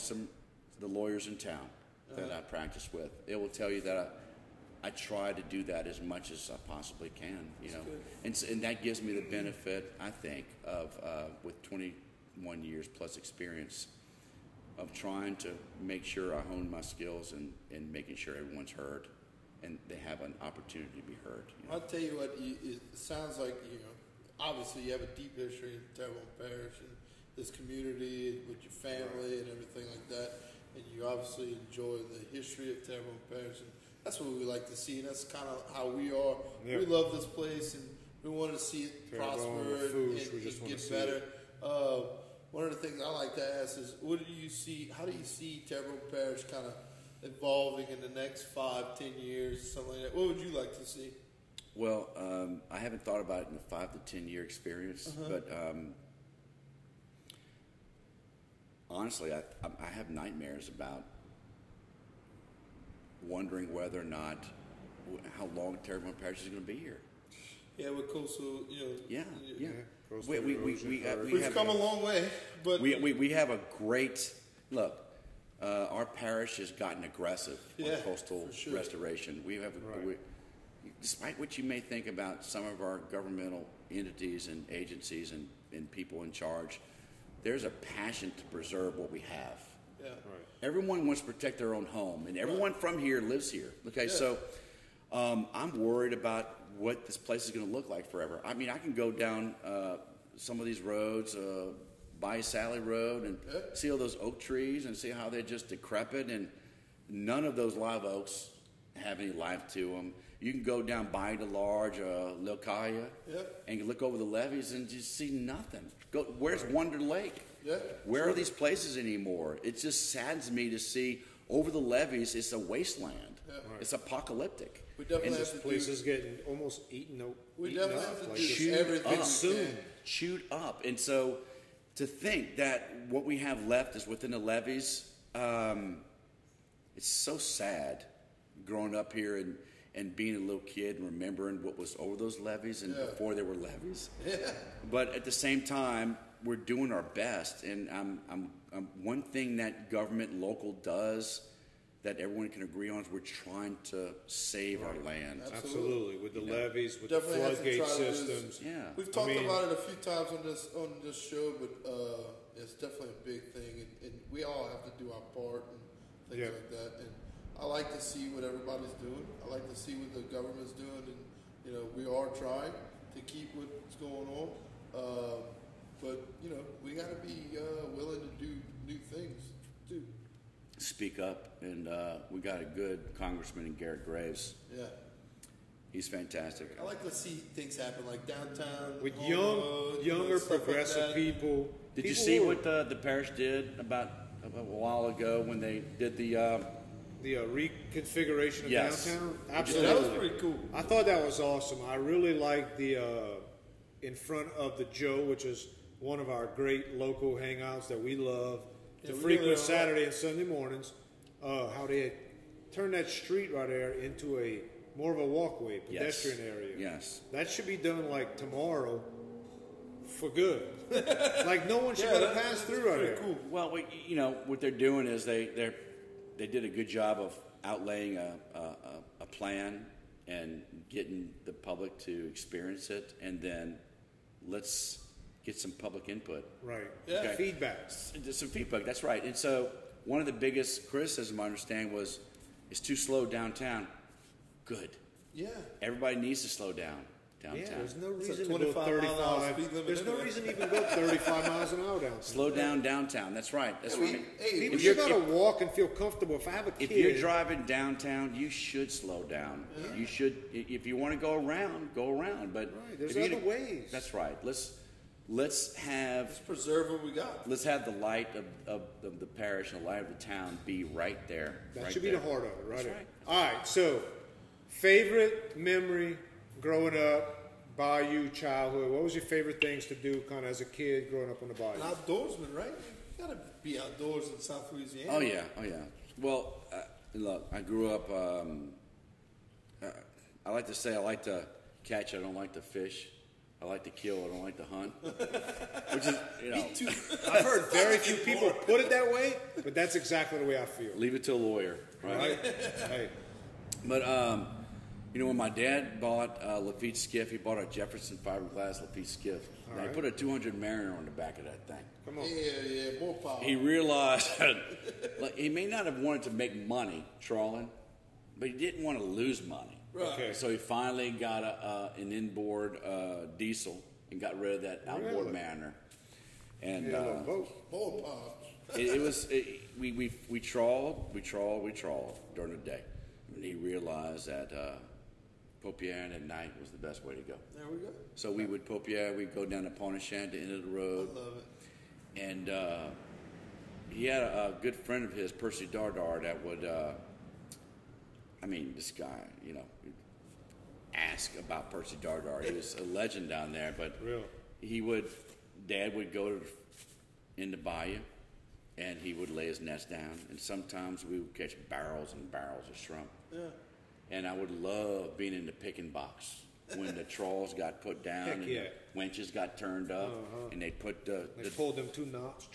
the lawyers in town that I practice with, they will tell you that I try to do that as much as I possibly can. And that gives me the benefit, I think, of with 21 years plus experience of trying to make sure I hone my skills and making sure everyone's heard and they have an opportunity to be heard. I'll tell you what, it sounds like, obviously you have a deep history in Terrebonne Parish and this community with your family and everything like that. And you obviously enjoy the history of Terrebonne Parish. And that's what we like to see. And that's kind of how we are. Yeah. We love this place and we want to see it Terrebonne, prosper the food, we and just wanna get see better. it. One of the things I like to ask is, how do you see Terrebonne Parish kind of evolving in the next 5, 10 years, something like that? What would you like to see? Well, I haven't thought about it in a 5 to 10 year experience, but honestly, I have nightmares about wondering whether or not how long Terrebonne Parish is going to be here. Yeah, with coastal, Yeah. We've come a long way, but We have a great look. Our parish has gotten aggressive on coastal for sure. restoration. Despite what you may think about some of our governmental entities and agencies and people in charge, there's a passion to preserve what we have. Yeah. Everyone wants to protect their own home, and everyone from here lives here. Okay, so I'm worried about what this place is going to look like forever. I mean, I can go down some of these roads, by Sally Road, and see all those oak trees and see how they're just decrepit, and none of those live oaks have any life to them. You can go down by the large Lilkaya and you look over the levees and just see nothing. Where's Wonder Lake? Yeah. Where are these places anymore? It just saddens me to see over the levees. It's a wasteland. Yeah. It's apocalyptic. We definitely have to Place is getting almost eaten up. We definitely have to do chewed everything up soon. Chewed up. And so to think that what we have left is within the levees, it's so sad growing up here and being a little kid and remembering what was over those levees and before there were levees. Yeah. But at the same time, we're doing our best. And I'm one thing that government local does that everyone can agree on is we're trying to save our land. Absolutely. With the levees, with Definitely the have to floodgate try to do systems. Yeah. We've talked about it a few times on this show, but it's definitely a big thing, and we all have to do our part and things like that. And I like to see what everybody's doing. I like to see what the government's doing, and we are trying to keep what's going on. But we got to be willing to do new things too. Speak up, and we got a good congressman in Garrett Graves. Yeah. He's fantastic. I like to see things happen like downtown With Houma, younger, stuff like progressive that. people. Did you people see who- what the parish did about a while ago when they did the reconfiguration of Yes. downtown. Yeah, Absolutely, that was pretty cool. I thought that was awesome. I really liked the in front of the Joe, which is one of our great local hangouts that we love Yeah, to we frequent go there a lot. Saturday and Sunday mornings. How they had turned that street right there into a more of a walkway, pedestrian area. Yes. That should be done like tomorrow for good. Like no one should be able to pass through right pretty there. cool. Well, you know what they're doing is they did a good job of outlaying a plan and getting the public to experience it, and then let's get some public input. Right. Yeah. Okay. Feedback. Some feedback. That's right. And so one of the biggest criticism I understand was it's too slow downtown. Good. Yeah. Everybody needs to slow down Yeah, downtown. there's no It's a reason to go 25-mile-an-hour 35. speed limit There's no anyway. reason to even go 35 miles an hour downtown. Slow down downtown. That's right. That's right. Hey, People If should you're- be able to walk and feel comfortable. If I have a kid, If you're driving downtown, you should slow down. You should, if you want to go around, go around. But Right, there's if you're other ways. That's right. Let's have let's preserve what we got. the light of the parish and the light of the town be right there. that right should be there. the heart of it, right That's there. right. All right, so favorite memory growing up, Bayou childhood. What was your favorite things to do, kind of as a kid growing up on the Bayou? An outdoorsman, right? You gotta be outdoors in South Louisiana. Oh yeah. Well, look, I grew up. I like to say I like to catch. I don't like to fish. I like to kill. I don't like to hunt. Which is, you know, I've heard very few people put it that way, but that's exactly the way I feel. leave it to a lawyer, right? Right? Hey, But you know, when my dad bought Lafitte skiff, he bought a Jefferson fiberglass Lafitte skiff. Now, he right. put a 200 Mariner on the back of that thing. come on. Yeah, more power. He realized like, he may not have wanted to make money trawling, but he didn't want to lose money. Right. Okay. So he finally got an inboard diesel and got rid of that outboard Really? Mariner. And Yeah, a little boat. More power. we trawled during the day. And he realized that Popier at night was the best way to go. There we go. So we would Popier, we'd go down to Pontchartrain, the end of the I road. love it. And he had a good friend of his, Percy Dardar, that would, this guy, you know, ask about Percy Dardar. He was a legend down there, but Really? Dad would go in the bayou, and he would lay his nest down, and sometimes we would catch barrels and barrels of shrimp. Yeah. And I would love being in the picking box when the trawls got put down Heck and yeah. the winches got turned up, and they put They pulled them 2 knots.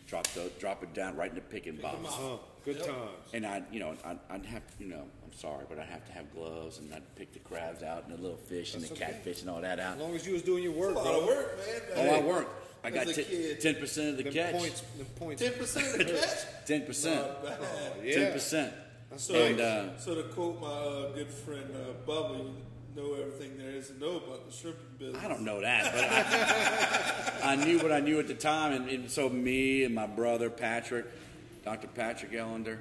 drop it down right in the picking box. Good times. And I'd have, I'm sorry, but I'd have to have gloves, and I'd pick the crabs out and the little fish and the That's okay. catfish and all that out. As long as you was doing your work, A lot of bro. work, man. Oh, I worked. I got As a kid. 10% of the Them catch. points. 10% of the catch. 10%. Yeah. 10%. So, And, so to quote my good friend Bubba, you know everything there is to know about the shrimping business. I don't know that, but I knew what I knew at the time, and so me and my brother Patrick, Dr. Patrick Ellender,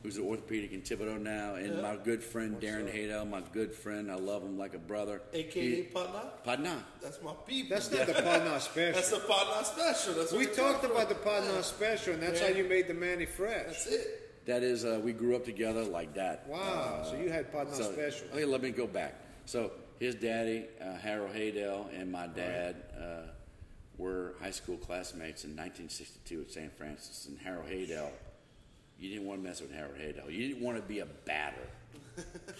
who's an orthopedic in Thibodeau now, and my good friend Darren Hadel, my good friend, I love him like a brother. AKA Padna? Padna. That's my people. That's not the Padna special. That's the Padna special. That's what We we're talked talking about the Padna special, and that's how you made the Manny fresh. That's it. That is, we grew up together like that. Wow. So you had Padna special. Okay, let me go back. So his daddy, Harold Hadel, and my dad were high school classmates in 1962 at St. Francis. And Harold Hadel, you didn't want to mess with Harold Hadel. You didn't want to be a batter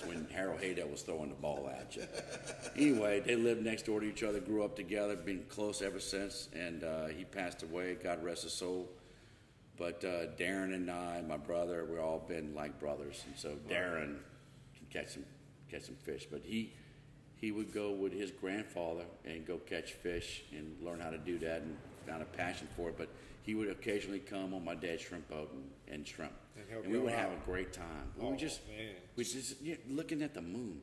when Harold Hadel was throwing the ball at you. Anyway, they lived next door to each other, grew up together, been close ever since. And he passed away, God rest his soul. But Darren and I, my brother, we've all been like brothers, and so Darren can catch some fish. But he would go with his grandfather and go catch fish and learn how to do that, and found a passion for it. But he would occasionally come on my dad's shrimp boat and shrimp, and we would have a great time. We were just looking at the moon,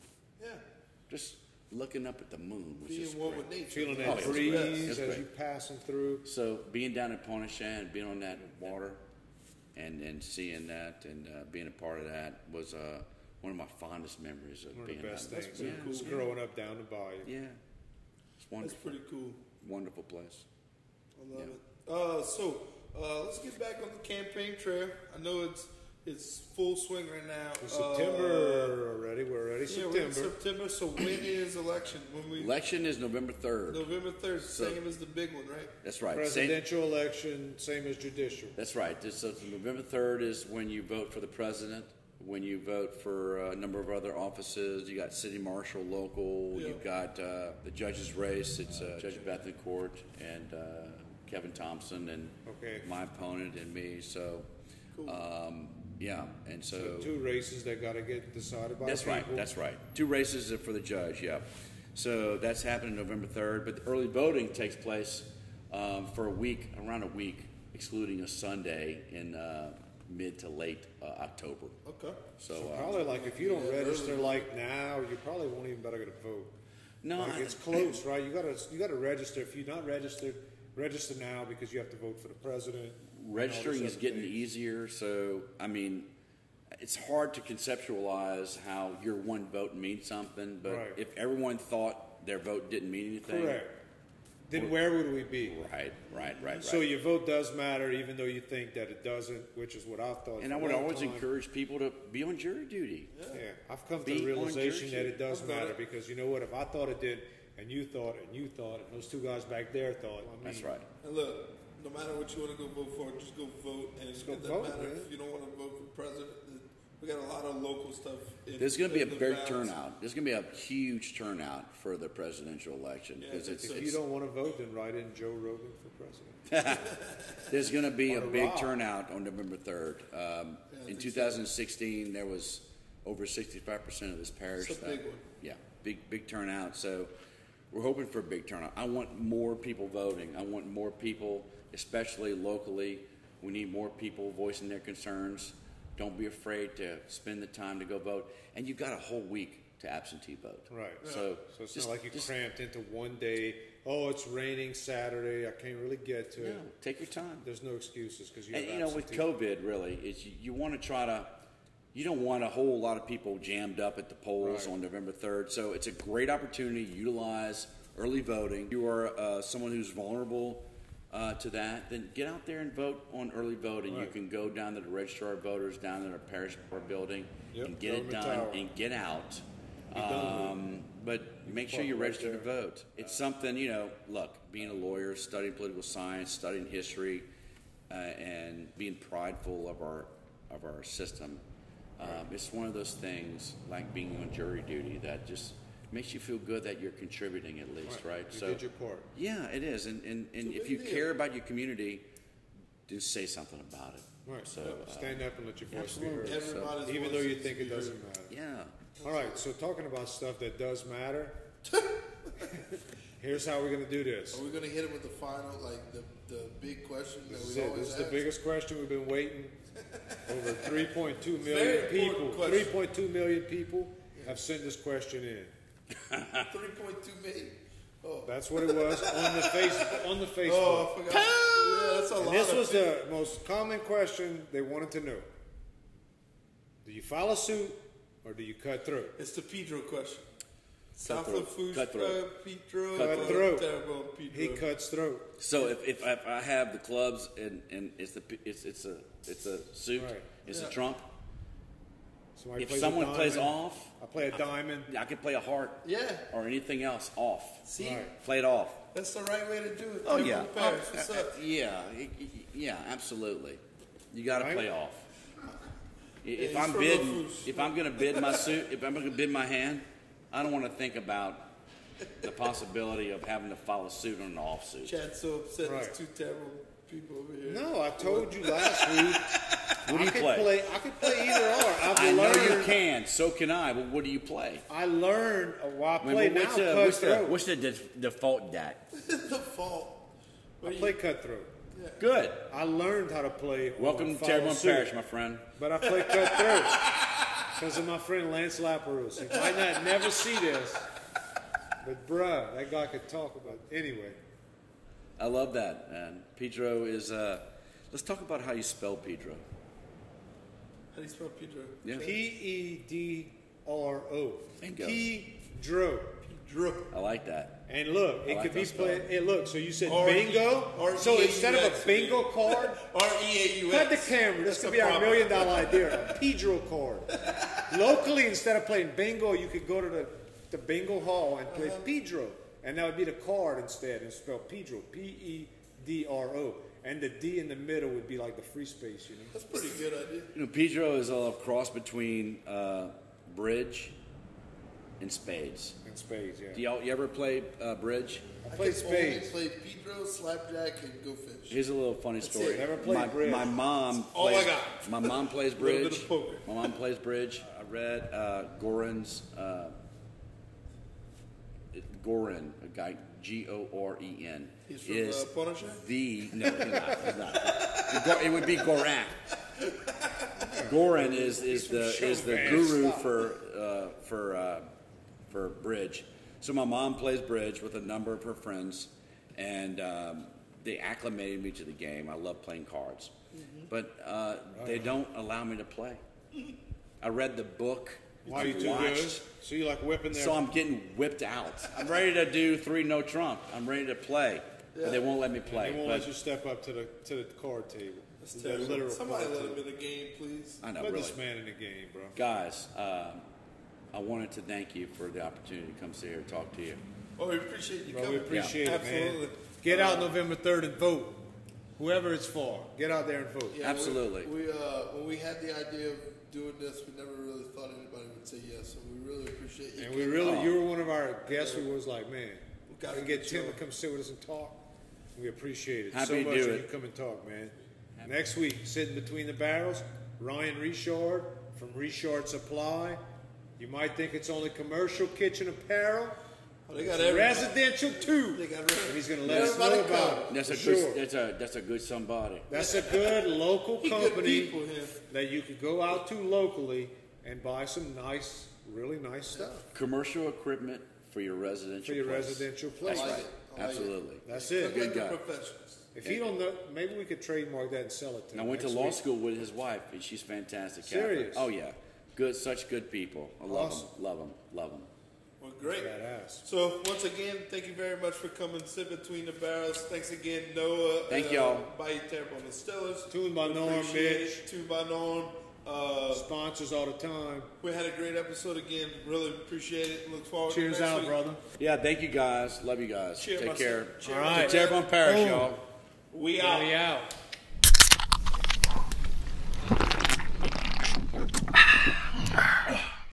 just looking up at the moon was Being just one great. with nature. Feeling Oh, that it was breeze great. It was as great. you passing through. So being down at Pontchartrain and being on that water and seeing that and being a part of that was one of my fondest memories of One of being the best down things. there. Just growing up down the bayou. Yeah. It's That's wonderful. pretty cool. Wonderful place. I love it. So Let's get back on the campaign trail. I know it's full swing right now. It's September already. We're already Yeah, September. we're in September. So when is election? Election is November 3rd. November 3rd, same as the big one, right? That's right. Presidential election, same as judicial. That's right. So November 3rd is when you vote for the president. When you vote for a number of other offices, you got city marshal, local. Yeah. You've got the judge's race. It's Judge Bethencourt and Kevin Thompson and my opponent and me. So, cool. yeah, and so 2 races that got to get decided by that's people. right. That's right. 2 races for the judge. Yeah. So that's happening November 3rd. But the early voting takes place for a week, around a week, excluding a Sunday in mid to late October. Okay. So probably like if you don't register like now, you probably won't even better get a vote. No, like it's close, right? You gotta register. If you're not registered, register now because you have to vote for the president. Registering is getting easier. So I mean, it's hard to conceptualize how your one vote means something. But if everyone thought their vote didn't mean anything, correct. Then where would we be? Right. So your vote does matter, even though you think that it doesn't, which is what I thought. And I would always encourage people to be on jury duty. Yeah, I've come to the realization that it does matter because you know what? If I thought it did, and you thought, and those 2 guys back there thought. That's right. And look, no matter what you want to go vote for, just go vote. And it doesn't matter if you don't want to vote for president. We got a lot of local stuff. There's going to be a big turnout. There's going to be a huge turnout for the presidential election. Yeah, if you don't want to vote, then write in Joe Rogan for president. There's going to be a big turnout on November 3rd. In 2016, there was over 65% of this parish. It's a big one. Yeah, big turnout. So we're hoping for a big turnout. I want more people voting. I want more people, especially locally. We need more people voicing their concerns. Don't be afraid to spend the time to go vote. And you've got a whole week to absentee vote. Right. So it's not like you're cramped into one day. Oh, it's raining Saturday. I can't really get to it. No, take your time. There's no excuses because you have and, with COVID, really, it's, you want to try to, you don't want a whole lot of people jammed up at the polls on November 3rd. So it's a great opportunity to utilize early voting. You are someone who's vulnerable to that, then get out there and vote on early voting. You can go down to the registrar of voters down in our parish building and get it done and get out. But make sure you're registered to vote. It's something, look, being a lawyer, studying political science, studying history, and being prideful of our system. It's one of those things like being on jury duty that just makes you feel good that you're contributing at least, right? You did your part. Yeah, it is. And if you care about your community, just say something about it. Right. So stand up and let your voice be heard. Everybody's even though you think it doesn't matter. Yeah. All right. So talking about stuff that does matter, here's how we're going to do this. Are we going to hit it with the final, like the big question that This we is always This is the ask? biggest question we've been waiting. Over 3.2 million people. 3.2 million people have sent this question in. 3.2 million. Oh. That's what it was on the Facebook. Oh, I forgot. Yeah, that's a lot. This was the most common question they wanted to know. Do you file a suit or do you cut through? It's the Pedro question. South of Food Cutthroat. Pedro. Cutthroat. He cuts throat. So if I have the clubs and it's a suit, it's a trump. Somebody If someone plays diamond, off, I play a diamond. I can play a heart. Yeah. Or anything else off. See? Right. Play it off. That's the right way to do it. Oh yeah. What's up? Yeah, absolutely. You got to Right. play off. If Yeah, I'm he's bidding, from Lsu. if I'm going to bid my suit, if I'm going to bid my hand, I don't want to think about the possibility of having to file a suit on an off suit. Chad's so upset. Right. There's 2 terrible people over here. No, I told you last week. What do you play? I could play either or. I know you can. So can I. But what do you play? I learned while I play now cutthroat. What's the default dat? The fault. I play cutthroat. Good. I learned how to play. Welcome to Terrebonne Parish, my friend. But I play cutthroat because of my friend Lance Laperouse. He might not never see this, but bruh, that guy could talk about it. Anyway. I love that. And Pedro is. Let's talk about how you spell Pedro. How do you spell Pedro? Yeah. Pedro. Bingo. Pedro. Pedro. I like that. And look, it like could be that played. Hey, look, so you said R-E- bingo. R-E-A-U-X. So instead of a bingo card, R-E-A-U-X. cut the camera. This could be our $1 million idea. A Pedro card. Locally, instead of playing bingo, you could go to the bingo hall and play Pedro. And that would be the card instead. And spelled Pedro. P-E-D-R-O. And the D in the middle would be like the free space, you know? That's a pretty good idea. You know, Pedro is a cross between bridge and spades. And spades, yeah. Do you ever play bridge? I played spades. Only play Pedro, slapjack, and go fish. Here's a little funny story. Never played bridge. My mom all I plays, got. my mom plays Little bridge. bit of poker. My mom plays bridge. I read Goren, a guy, Goren. He's from is Punisher? no, he's not. It would be Goran. Goren is the guru for bridge. So my mom plays bridge with a number of her friends, and they acclimated me to the game. I love playing cards, but they don't allow me to play. I read the book. Why are you too good? So you like whipping their... So I'm getting whipped out. I'm ready to do 3 no trump. I'm ready to play, but they won't let me play. They won't let you step up to the card table. That's The terrible. literal Somebody card let him table. in the game, please. I know, Let really. this man in the game, bro. Guys, I wanted to thank you for the opportunity to come sit here and talk to you. Oh, we appreciate you Bro, we coming. appreciate it, Absolutely. man. Get out November 3rd and vote. Whoever it's for, get out there and vote. Yeah, Absolutely. We when we had the idea of doing this, we never really thought anybody would say yes, so we really appreciate you. And we really, you were one of our guests who was like, man, we gotta can get get Tim you to come sit with us and talk. We appreciate it Happy so to much do when it. you come and talk, man. Next week, sitting between the barrels, Ryan Richard from Richard Supply. You might think it's only commercial kitchen apparel. Oh, they got It's everything. residential too. They got And he's going to let us everybody know about covered. it. That's a for good. sure. That's a good somebody. That's a good local He good company people here. that you could go out to locally and buy some nice, really nice stuff Commercial equipment for your residential. for your place. residential place. That's I like right. it. I like Absolutely. That's Look it. like Good the guy. professionals. If he don't know, maybe we could trademark that and sell it to And I him. went to next law week. school with his wife, and she's fantastic. Serious? Catherine. Oh yeah, good. Such good people. I love Awesome. them. Love them. Love them. Well, great. Badass. So once again, thank you very much for coming, sit between the barrels. Thanks again, Noah. Thank y'all. By Terrible on the Stillers. Tuned by We Norm, appreciate bitch. it. Tuned by Norm. Sponsors all the time. We had a great episode again. Really appreciate it. Look forward Cheers to next out, week. brother. Yeah. Thank you guys. Love you guys. Cheers, Take my care. son. Cheers. All right. Terrible on Parish, Boom. y'all. We out. We out.